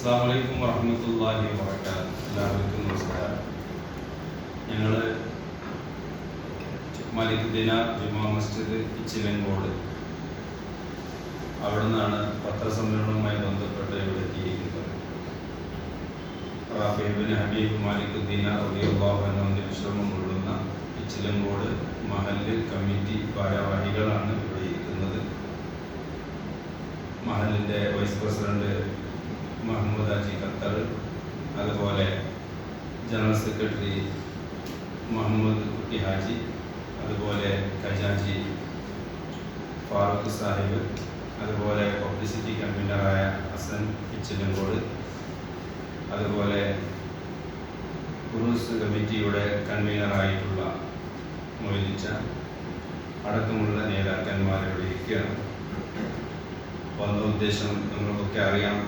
അസ്സലാമു അലൈക്കും വറഹ്മത്തുള്ളാഹി വബറകാതുഹു. എല്ലാവർക്കും നമസ്കാരം. ഞങ്ങൾ മാലിക് ദിനാർ ജുമാ മസ്ജിദ് ഇച്ചിലങ്കോട് അവിടെ നിന്നാണ് പത്രസമ്മേളനവുമായി ബന്ധപ്പെട്ട് ഇവിടെ എത്തിയിരിക്കുന്നത്. റാഫി ഇബ്നു ഹബീബ് മാലിക് ദിനാർ റളിയല്ലാഹു അൻഹുവിന്റെ വിശ്രമം കൊള്ളുന്ന ഇച്ചിലങ്കോട് മഹല്ല് കമ്മിറ്റി ഭാരവാഹികളാണ് ഇവിടെ ഇരിക്കുന്നത്. മഹലിൻ്റെ vice president Muhammad Haji Qatar, അതുപോലെ ജനറൽ സെക്രട്ടറി മുഹമ്മദ് കുട്ടി ഹാജി, അതുപോലെ ഖജാജി ഫാറൂഖ് സാഹിബ്, അതുപോലെ പബ്ലിസിറ്റി കൺവീനറായ ഹസൻ ഇച്ചിലങ്കോട്, അതുപോലെ ഉറൂസ് കമ്മിറ്റിയുടെ കൺവീനറായിട്ടുള്ള മൊയ്ലിച്ച അടക്കമുള്ള നേതാക്കന്മാർ ഇവിടെ ഇരിക്കുകയാണ്. വന്ന ഉദ്ദേശം നിങ്ങൾക്കൊക്കെ അറിയാം.